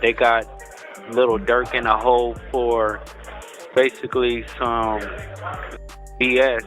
They got Lil Durk in a hole for basically some BS.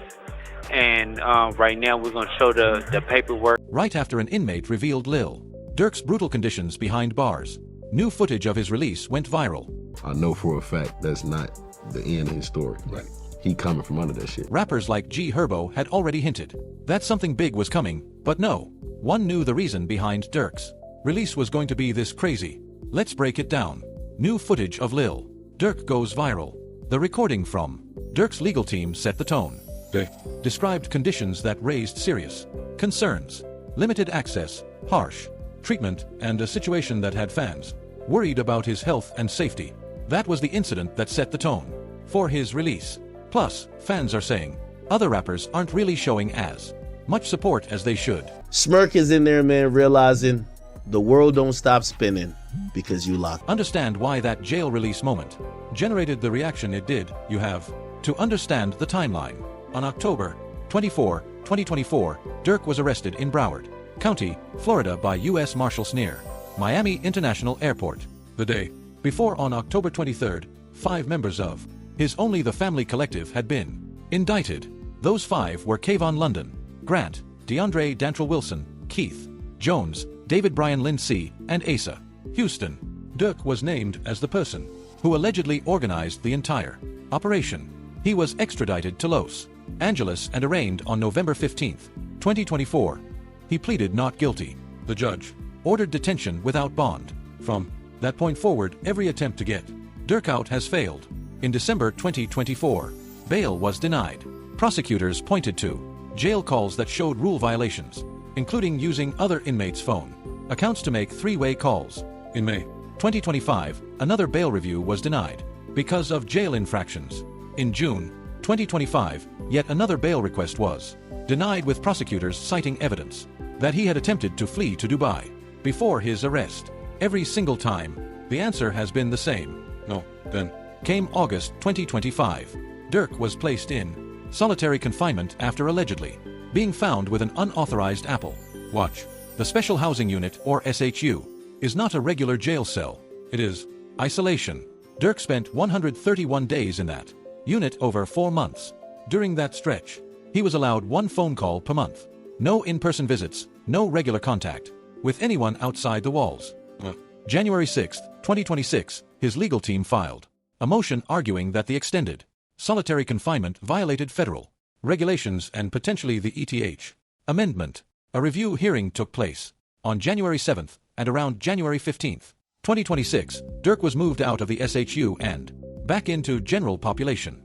And right now we're going to show the paperwork. Right after an inmate revealed Lil Durk's brutal conditions behind bars, new footage of his release went viral. I know for a fact that's not the end of his story. Like, he coming from under that shit. Rappers like G Herbo had already hinted that something big was coming, but no one knew the reason behind Durk's release was going to be this crazy. Let's break it down. New footage of Lil Durk goes viral. The recording from Durk's legal team set the tone. They described conditions that raised serious concerns: limited access, harsh treatment, and a situation that had fans worried about his health and safety. That was the incident that set the tone for his release. Plus, fans are saying other rappers aren't really showing as much support as they should. Smirk is in there, man, realizing the world don't stop spinning because you locked. Understand why that jail release moment generated the reaction it did. You have to understand the timeline. On October 24, 2024, Durk was arrested in Broward County, Florida by U.S. Marshals near Miami International Airport. The day before, on October 23rd, 5 members of his Only the Family collective had been indicted. Those 5 were Kayvon London, Grant, DeAndre Dantrell Wilson, Keith Jones, David Bryan Lindsay, and Asa Houston. Durk was named as the person who allegedly organized the entire operation. He was extradited to Los Angeles and arraigned on November 15, 2024. He pleaded not guilty. The judge ordered detention without bond. From that point forward, every attempt to get Durk out has failed. In December 2024, bail was denied. Prosecutors pointed to jail calls that showed rule violations, including using other inmates' phone accounts to make 3-way calls. In May 2025, another bail review was denied because of jail infractions. In June 2025, yet another bail request was denied, with prosecutors citing evidence that he had attempted to flee to Dubai before his arrest. Every single time, the answer has been the same: no. Then came August 2025. Durk was placed in solitary confinement after allegedly being found with an unauthorized Apple Watch. The Special Housing Unit, or SHU, is not a regular jail cell. It is isolation. Durk spent 131 days in that unit over 4 months. During that stretch, he was allowed 1 phone call per month. No in-person visits, no regular contact with anyone outside the walls. January 6, 2026, his legal team filed a motion arguing that the extended solitary confinement violated federal regulations and potentially the ETH amendment. A review hearing took place on January 7th, and around January 15th, 2026, Durk was moved out of the SHU and back into general population.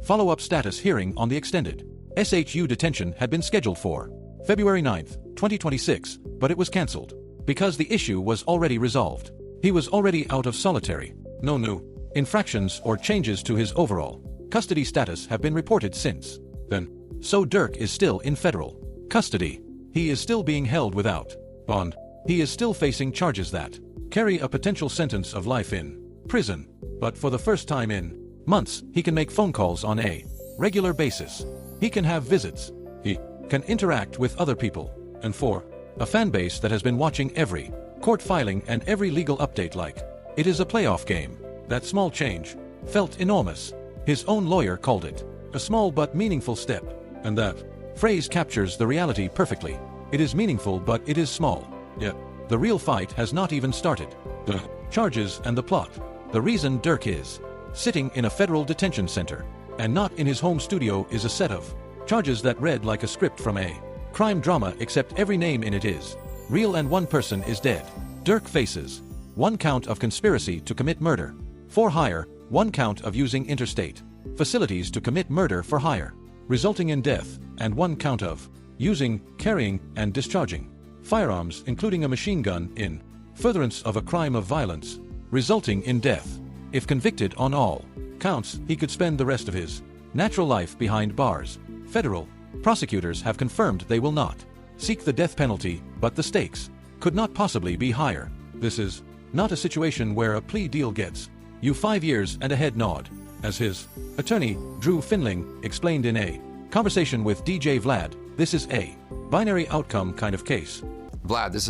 Follow-up status hearing on the extended SHU detention had been scheduled for February 9th, 2026, but it was cancelled because the issue was already resolved. He was already out of solitary. No new infractions or changes to his overall custody status have been reported since then. So Durk is still in federal custody. He is still being held without bond. He is still facing charges that carry a potential sentence of life in prison. But for the first time in months, he can make phone calls on a regular basis. He can have visits. He can interact with other people. And for a fan base that has been watching every court filing and every legal update like it is a playoff game, that small change felt enormous. His own lawyer called it a small but meaningful step. And that phrase captures the reality perfectly. It is meaningful, but it is small. Yet, the real fight has not even started. The charges and the plot. The reason Durk is sitting in a federal detention center and not in his home studio is a set of charges that read like a script from a crime drama, except every name in it is real and 1 person is dead. Durk faces 1 count of conspiracy to commit murder for hire, 1 count of using interstate facilities to commit murder for hire, resulting in death, and 1 count of using, carrying, and discharging firearms, including a machine gun, in furtherance of a crime of violence, resulting in death. If convicted on all counts, he could spend the rest of his natural life behind bars. Federal prosecutors have confirmed they will not seek the death penalty, but the stakes could not possibly be higher. This is not a situation where a plea deal gets you 5 years and a head nod, as his attorney, Drew Finling, explained in a conversation with DJ Vlad. This is a binary outcome kind of case. Vlad, this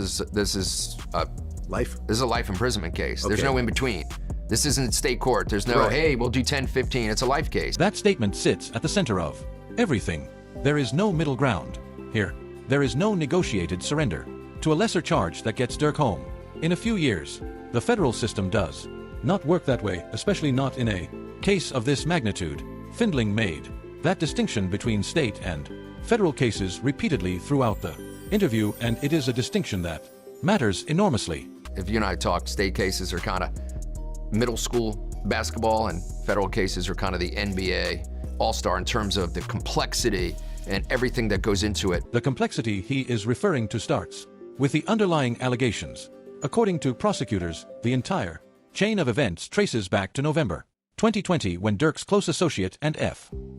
is a Life? This is a life imprisonment case. There's Okay. no in between. This isn't state court. There's no, Right. hey, we'll do 10, 15. It's a life case. That statement sits at the center of everything. There is no middle ground. Here, there is no negotiated surrender to a lesser charge that gets Durk home. In a few years, the federal system does not work that way, especially not in a case of this magnitude. Findling made that distinction between state and federal cases repeatedly throughout the interview, and it is a distinction that matters enormously. If you and I talk, state cases are kind of middle school basketball, and federal cases are kind of the NBA all-star in terms of the complexity and everything that goes into it. The complexity he is referring to starts with the underlying allegations. According to prosecutors, the entire chain of events traces back to November 2020, when Durk's close associate and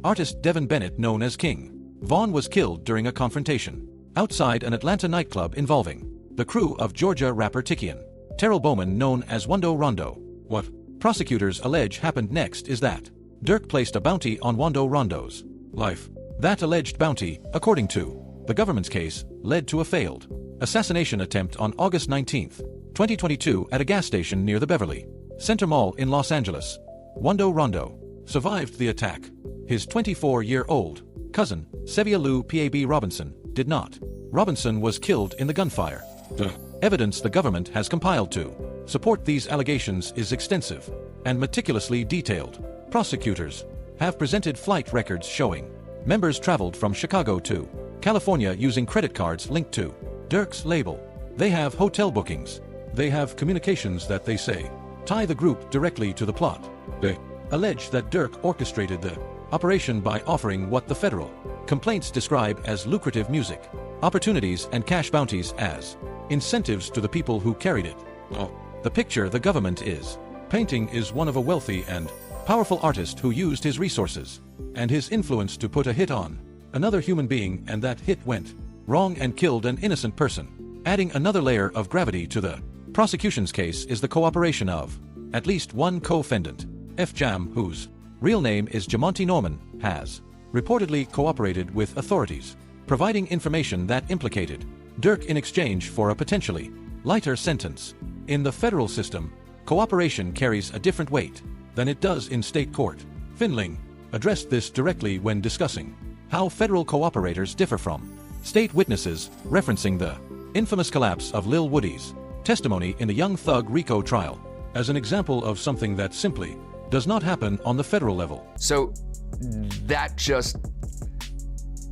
artist Devin Bennett, known as King Vaughn, was killed during a confrontation outside an Atlanta nightclub involving the crew of Georgia rapper Tikian Terrell Bowman, known as Wando Rondo. What prosecutors allege happened next is that Durk placed a bounty on Wando Rondo's life. That alleged bounty, according to the government's case, led to a failed assassination attempt on August 19, 2022 at a gas station near the Beverly Center Mall in Los Angeles. Wando Rondo survived the attack. His 24-year-old cousin, Sevia Lou P.A.B. Robinson, did not. Robinson was killed in the gunfire. The evidence the government has compiled to support these allegations is extensive and meticulously detailed. Prosecutors have presented flight records showing members traveled from Chicago to California using credit cards linked to Durk's label. They have hotel bookings. They have communications that they say tie the group directly to the plot. They allege that Durk orchestrated the operation by offering what the federal complaints describe as lucrative music opportunities and cash bounties as incentives to the people who carried it. The picture the government is painting is one of a wealthy and powerful artist who used his resources and his influence to put a hit on another human being, and that hit went wrong and killed an innocent person. Adding another layer of gravity to the prosecution's case is the cooperation of at least one co-defendant, F. Jam, whose real name is Jamonte Norman, has reportedly cooperated with authorities, providing information that implicated Durk in exchange for a potentially lighter sentence. In the federal system, cooperation carries a different weight than it does in state court. Findling addressed this directly when discussing how federal cooperators differ from state witnesses, referencing the infamous collapse of Lil Woody's testimony in the Young Thug RICO trial as an example of something that simply does not happen on the federal level. So that just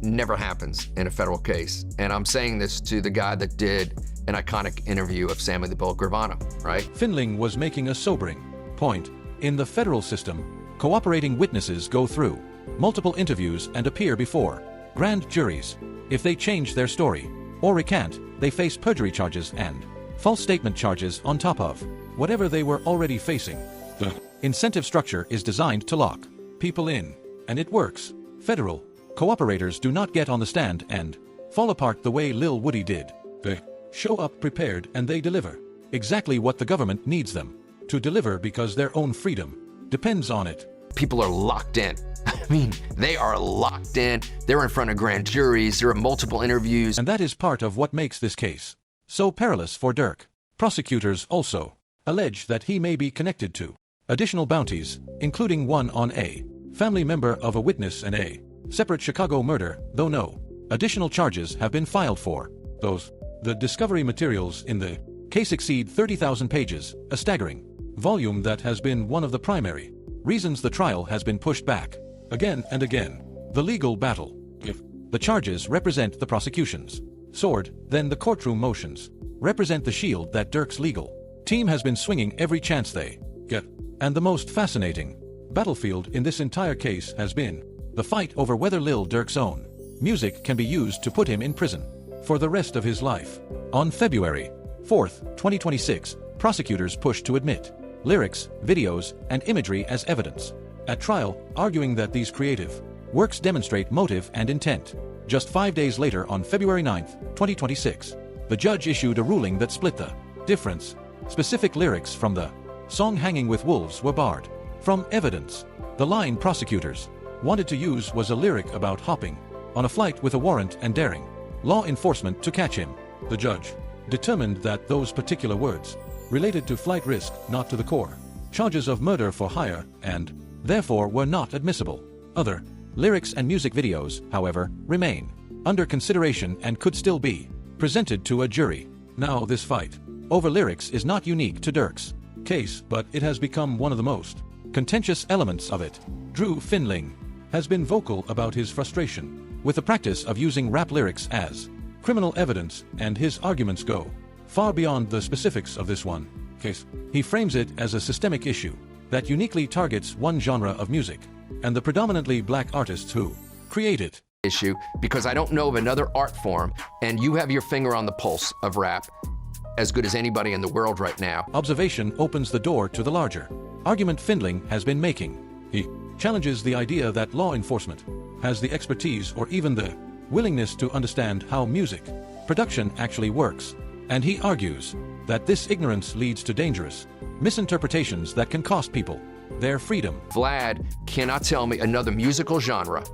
never happens in a federal case. And I'm saying this to the guy that did an iconic interview of Sammy the Bull Gravano, right? Findling was making a sobering point. In the federal system, cooperating witnesses go through multiple interviews and appear before grand juries. If they change their story or recant, they face perjury charges and false statement charges on top of whatever they were already facing. The incentive structure is designed to lock people in, and it works. Federal cooperators do not get on the stand and fall apart the way Lil Woody did. They show up prepared and they deliver exactly what the government needs them to deliver, because their own freedom depends on it. People are locked in. I mean, they are locked in. They're in front of grand juries. There are multiple interviews. And that is part of what makes this case so perilous for Durk. Prosecutors also allege that he may be connected to additional bounties, including one on a family member of a witness and a separate Chicago murder, though no additional charges have been filed for those. The discovery materials in the case exceed 30,000 pages, a staggering volume that has been one of the primary reasons the trial has been pushed back again and again. The legal battle. If the charges represent the prosecution's sword, then the courtroom motions represent the shield that Durk's legal team has been swinging every chance they get. And the most fascinating battlefield in this entire case has been the fight over whether Lil Durk's own music can be used to put him in prison for the rest of his life. On February 4th, 2026, prosecutors pushed to admit lyrics, videos, and imagery as evidence at trial, arguing that these creative works demonstrate motive and intent. Just 5 days later, on February 9th, 2026, the judge issued a ruling that split the difference. Specific lyrics from the song Hanging with Wolves were barred from evidence. The line prosecutors wanted to use was a lyric about hopping on a flight with a warrant and daring law enforcement to catch him. The judge determined that those particular words related to flight risk, not to the core. Charges of murder for hire, and therefore were not admissible. Other lyrics and music videos, however, remain under consideration and could still be presented to a jury. Now, this fight over lyrics is not unique to Durk's case, but it has become one of the most contentious elements of it. Drew Findling has been vocal about his frustration with the practice of using rap lyrics as criminal evidence, and his arguments go far beyond the specifics of this one case. He frames it as a systemic issue that uniquely targets one genre of music and the predominantly black artists who create it. Issue because I don't know of another art form, and you have your finger on the pulse of rap as good as anybody in the world right now. Observation opens the door to the larger argument Findling has been making. He challenges the idea that law enforcement has the expertise or even the willingness to understand how music production actually works, and he argues that this ignorance leads to dangerous misinterpretations that can cost people their freedom. Vlad cannot tell me another musical genre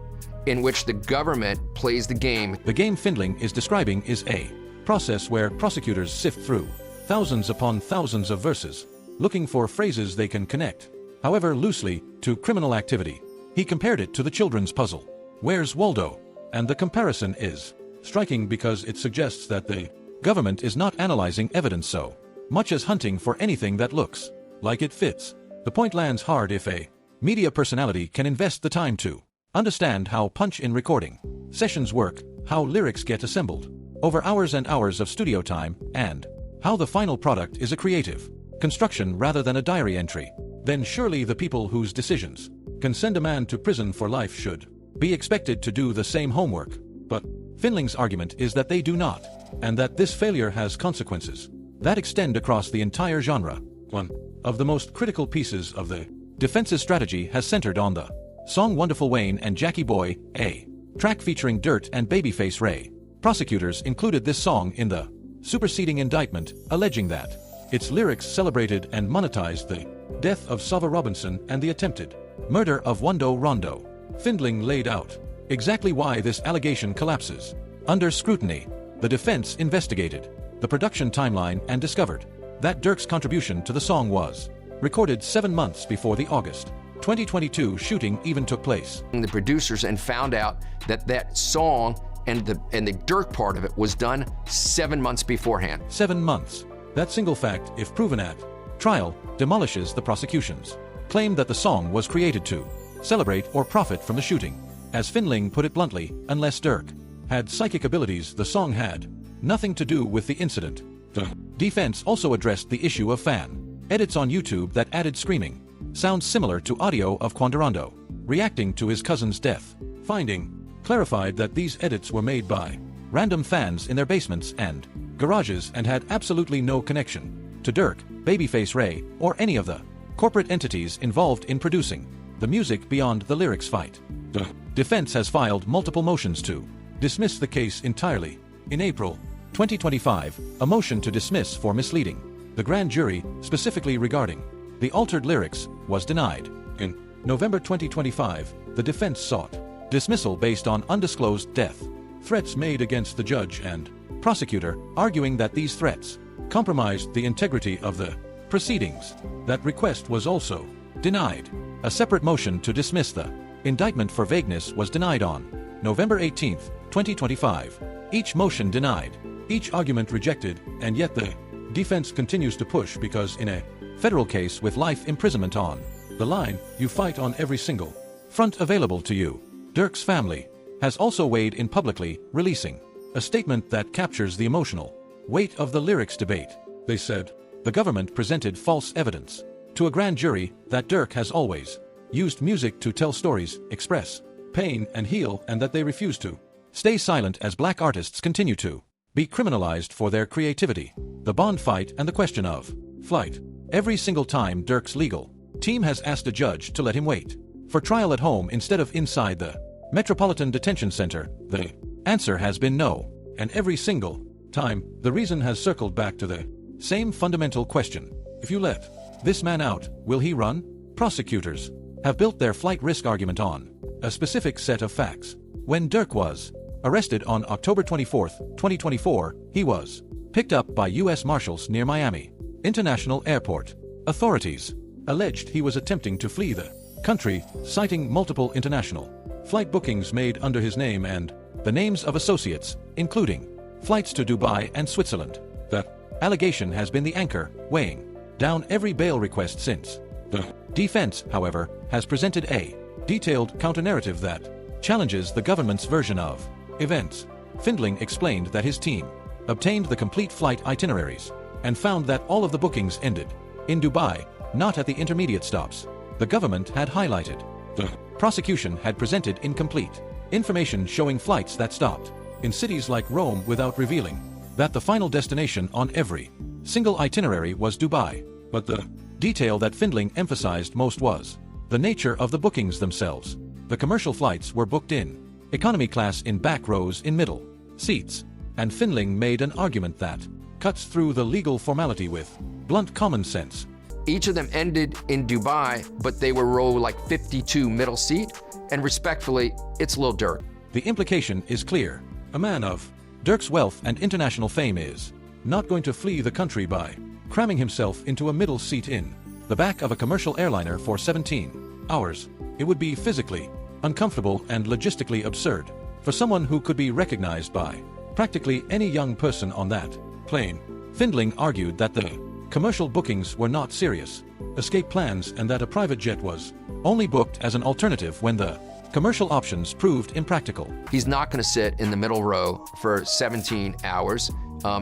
in which the government plays the game. The game Findling is describing is a process where prosecutors sift through thousands upon thousands of verses, looking for phrases they can connect, however loosely, to criminal activity. He compared it to the children's puzzle, Where's Waldo? And the comparison is striking because it suggests that the government is not analyzing evidence so much as hunting for anything that looks like it fits. The point lands hard if a media personality can invest the time to understand how punch-in recording sessions work, how lyrics get assembled over hours and hours of studio time, and how the final product is a creative construction rather than a diary entry. Then surely the people whose decisions can send a man to prison for life should be expected to do the same homework. But Findling's argument is that they do not, and that this failure has consequences that extend across the entire genre. One of the most critical pieces of the defense's strategy has centered on the song Wonderful Wayne and Jackie Boy, a track featuring Dirt and Babyface Ray. Prosecutors included this song in the superseding indictment, alleging that its lyrics celebrated and monetized the death of Sava Robinson and the attempted murder of Wando Rondo. Findling laid out exactly why this allegation collapses. Under scrutiny, the defense investigated the production timeline and discovered that Durk's contribution to the song was recorded 7 months before the August 2022 shooting even took place. The producers and found out that that song and the Durk part of it was done 7 months beforehand. 7 months. That single fact, if proven at trial, demolishes the prosecution's claim that the song was created to celebrate or profit from the shooting. As Findling put it bluntly, unless Durk had psychic abilities, the song had nothing to do with the incident. The defense also addressed the issue of fan edits on YouTube that added screaming sounds similar to audio of Quandarando reacting to his cousin's death. Finding clarified that these edits were made by random fans in their basements and garages and had absolutely no connection to Durk, Babyface Ray, or any of the corporate entities involved in producing the music beyond the lyrics fight. The defense has filed multiple motions to dismiss the case entirely. In April 2025, a motion to dismiss for misleading the grand jury, specifically regarding the altered lyrics, was denied. In November 2025, the defense sought dismissal based on undisclosed death threats made against the judge and prosecutor, arguing that these threats compromised the integrity of the proceedings. That request was also denied. A separate motion to dismiss the indictment for vagueness was denied on November 18, 2025. Each motion denied, each argument rejected, and yet the defense continues to push because in a federal case with life imprisonment on the line, you fight on every single front available to you. Durk's family has also weighed in publicly, releasing a statement that captures the emotional weight of the lyrics debate. They said, the government presented false evidence to a grand jury that Durk has always used music to tell stories, express pain, and heal, and that they refuse to stay silent as black artists continue to be criminalized for their creativity. The bond fight and the question of flight. Every single time Durk's legal team has asked a judge to let him wait for trial at home instead of inside the Metropolitan Detention Center, the answer has been no. And every single time, the reason has circled back to the same fundamental question. If you let this man out, will he run? Prosecutors have built their flight risk argument on a specific set of facts. When Durk was arrested on October 24, 2024, he was picked up by U.S. Marshals near Miami. International Airport. Authorities alleged he was attempting to flee the country, citing multiple international flight bookings made under his name and the names of associates, including flights to Dubai and Switzerland. The allegation has been the anchor, weighing down every bail request since. The defense, however, has presented a detailed counter-narrative that challenges the government's version of events. Findling explained that his team obtained the complete flight itineraries and found that all of the bookings ended in Dubai, not at the intermediate stops the government had highlighted. The prosecution had presented incomplete information showing flights that stopped in cities like Rome without revealing that the final destination on every single itinerary was Dubai. But the detail that Findling emphasized most was the nature of the bookings themselves. The commercial flights were booked in economy class in back rows in middle seats, and Findling made an argument that cuts through the legal formality with blunt common sense. Each of them ended in Dubai, but they were row like 52 middle seat, and respectfully, it's Lil Durk. The implication is clear. A man of Durk's wealth and international fame is not going to flee the country by cramming himself into a middle seat in the back of a commercial airliner for 17 hours. It would be physically uncomfortable and logistically absurd for someone who could be recognized by practically any young person on that plane. Findling argued that the commercial bookings were not serious escape plans and that a private jet was only booked as an alternative when the commercial options proved impractical. He's not going to sit in the middle row for 17 hours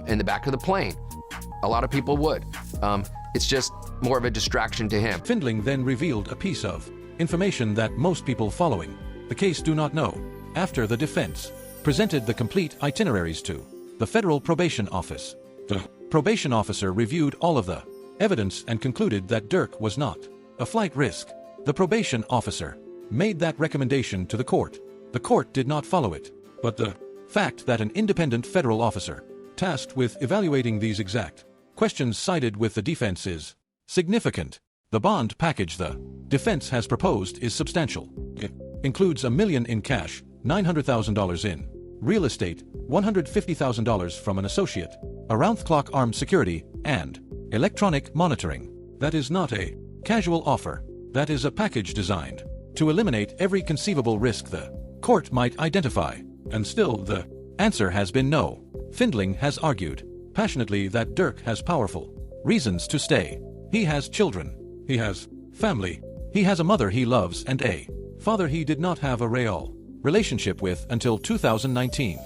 in the back of the plane. A lot of people would. It's just more of a distraction to him. Findling then revealed a piece of information that most people following the case do not know. After the defense presented the complete itineraries to the Federal Probation Office, the probation officer reviewed all of the evidence and concluded that Durk was not a flight risk. The probation officer made that recommendation to the court. The court did not follow it, but the fact that an independent federal officer tasked with evaluating these exact questions sided with the defense is significant. The bond package the defense has proposed is substantial. It includes $1 million in cash, $900,000 in real estate, $150,000 from an associate, around-the-clock armed security, and electronic monitoring. That is not a casual offer. That is a package designed to eliminate every conceivable risk the court might identify. And still the answer has been no. Findling has argued passionately that Durk has powerful reasons to stay. He has children. He has family. He has a mother he loves and a father he did not have a real relationship with until 2019.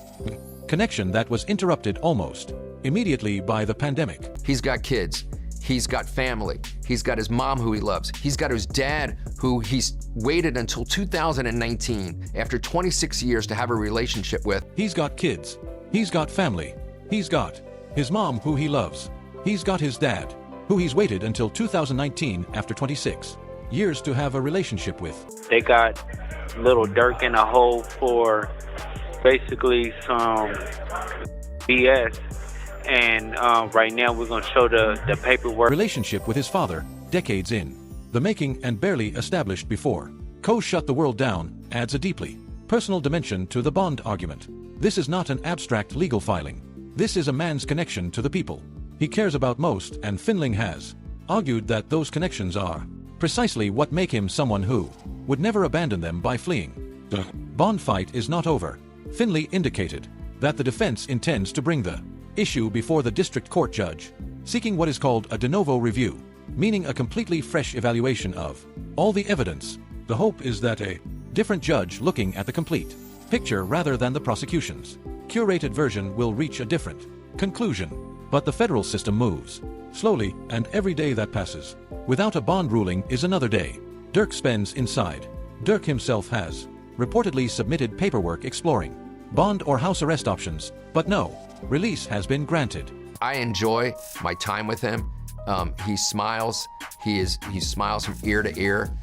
Connection that was interrupted almost immediately by the pandemic. He's got kids. He's got family. He's got his mom who he loves. He's got his dad who he's waited until 2019, after 26 years, to have a relationship with. He's got kids. He's got family. He's got his mom who he loves. He's got his dad, who he's waited until 2019 after 26 years to have a relationship with. They got Lil Durk in a hole for basically some BS. And right now we're going to show the paperwork. Relationship with his father, decades in the making and barely established before Coe shut the world down, adds a deeply personal dimension to the bond argument. This is not an abstract legal filing. This is a man's connection to the people he cares about most, and Findling has argued that those connections are precisely what make him someone who would never abandon them by fleeing. The bond fight is not over. Findley indicated that the defense intends to bring the issue before the district court judge, seeking what is called a de novo review, meaning a completely fresh evaluation of all the evidence. The hope is that a different judge looking at the complete picture rather than the prosecution's curated version will reach a different conclusion. But the federal system moves slowly, and every day that passes without a bond ruling is another day Durk spends inside. Durk himself has reportedly submitted paperwork exploring bond or house arrest options, but no release has been granted. I enjoy my time with him. He smiles. He smiles from ear to ear.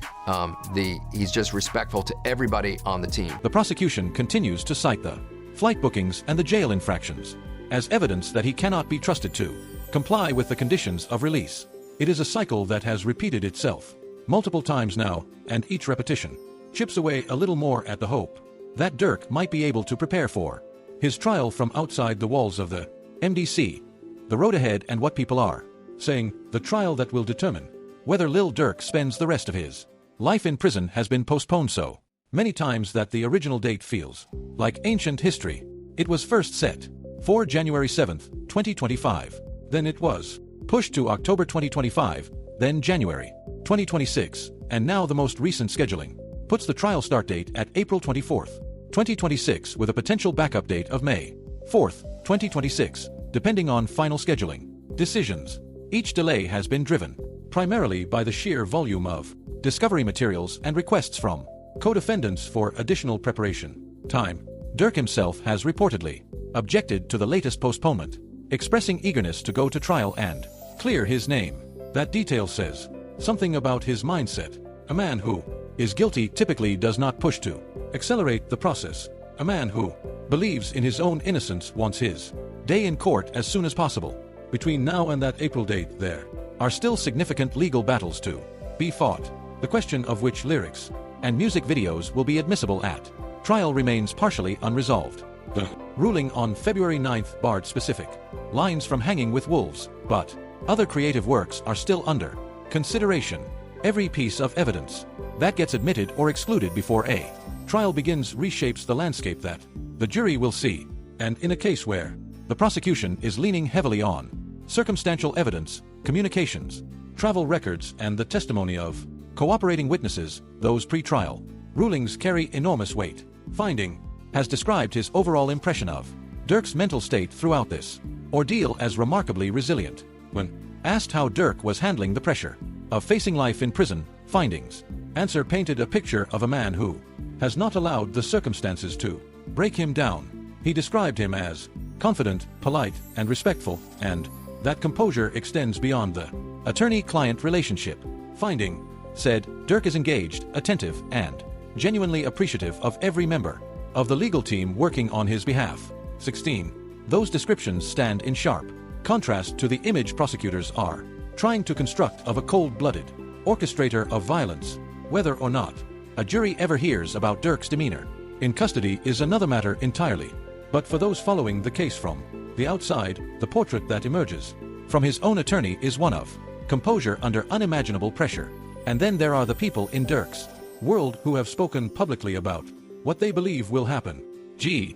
He's just respectful to everybody on the team. The prosecution continues to cite the flight bookings and the jail infractions as evidence that he cannot be trusted to comply with the conditions of release. It is a cycle that has repeated itself multiple times now, and each repetition chips away a little more at the hope that Durk might be able to prepare for his trial from outside the walls of the MDC. The road ahead and what people are saying, "The trial that will determine whether Lil Durk spends the rest of his life in prison has been postponed so many times that the original date feels like ancient history. It was first set for January 7th, 2025. Then it was pushed to October 2025, then January 2026, and now the most recent scheduling puts the trial start date at April 24th, 2026 with a potential backup date of May 4th, 2026, depending on final scheduling decisions. Each delay has been driven primarily by the sheer volume of discovery materials and requests from co-defendants for additional preparation time. Durk himself has reportedly objected to the latest postponement, expressing eagerness to go to trial and clear his name. That detail says something about his mindset. A man who is guilty typically does not push to accelerate the process. A man who believes in his own innocence wants his day in court as soon as possible. Between now and that April date, there are still significant legal battles to be fought. The question of which lyrics and music videos will be admissible at trial remains partially unresolved. The ruling on February 9th barred specific lines from Hanging with Wolves, but other creative works are still under consideration. Every piece of evidence that gets admitted or excluded before a trial begins reshapes the landscape that the jury will see, and in a case where the prosecution is leaning heavily on circumstantial evidence, communications, travel records, and the testimony of cooperating witnesses, those pre-trial rulings carry enormous weight. Finding has described his overall impression of Durk's mental state throughout this ordeal as remarkably resilient. When asked how Durk was handling the pressure of facing life in prison, Findings answer painted a picture of a man who has not allowed the circumstances to break him down. He described him as confident, polite, and respectful, and that composure extends beyond the attorney-client relationship. Finding said, Durk is engaged, attentive, and genuinely appreciative of every member of the legal team working on his behalf. 16. Those descriptions stand in sharp contrast to the image prosecutors are trying to construct of a cold-blooded orchestrator of violence. Whether or not a jury ever hears about Durk's demeanor in custody is another matter entirely. But for those following the case from the outside, the portrait that emerges from his own attorney is one of composure under unimaginable pressure. And then there are the people in Durk's world who have spoken publicly about what they believe will happen. G.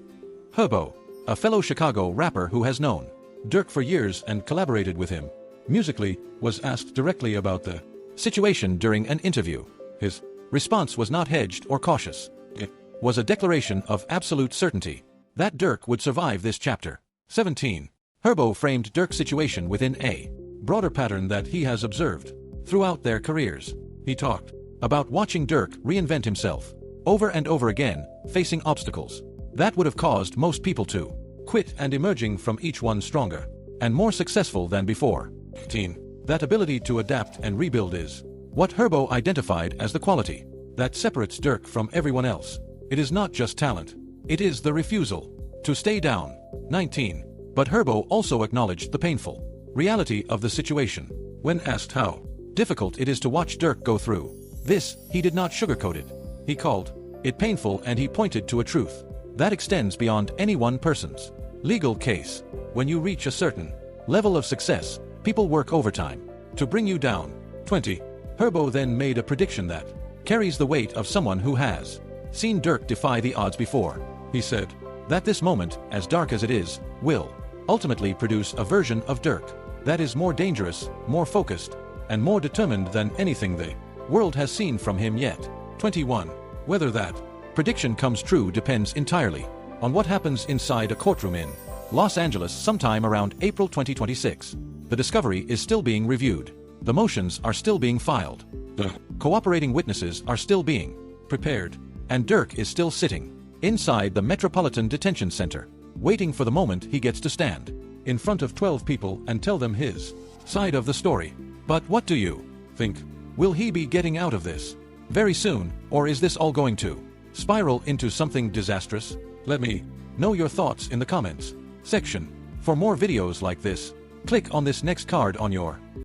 Herbo, a fellow Chicago rapper who has known Durk for years and collaborated with him musically, was asked directly about the situation during an interview. His response was not hedged or cautious. It was a declaration of absolute certainty that Durk would survive this chapter. 17. Herbo framed Durk's situation within a broader pattern that he has observed throughout their careers. He talked about watching Durk reinvent himself over and over again, facing obstacles that would have caused most people to quit and emerging from each one stronger and more successful than before. 18. That ability to adapt and rebuild is what Herbo identified as the quality that separates Durk from everyone else. It is not just talent, it is the refusal to stay down. 19. But Herbo also acknowledged the painful reality of the situation. When asked how difficult it is to watch Durk go through this, he did not sugarcoat it. He called it painful, and he pointed to a truth that extends beyond any one person's legal case. When you reach a certain level of success, people work overtime to bring you down. 20. Herbo then made a prediction that carries the weight of someone who has seen Durk defy the odds before. He said that this moment, as dark as it is, will ultimately produce a version of Durk that is more dangerous, more focused, and more determined than anything the world has seen from him yet. 21. Whether that prediction comes true depends entirely on what happens inside a courtroom in Los Angeles sometime around April 2026. The discovery is still being reviewed. The motions are still being filed. The cooperating witnesses are still being prepared. And Durk is still sitting inside the Metropolitan Detention Center, waiting for the moment he gets to stand in front of 12 people and tell them his side of the story. But what do you think? Will he be getting out of this very soon, or is this all going to spiral into something disastrous? Let me know your thoughts in the comments section. For more videos like this, click on this next card on your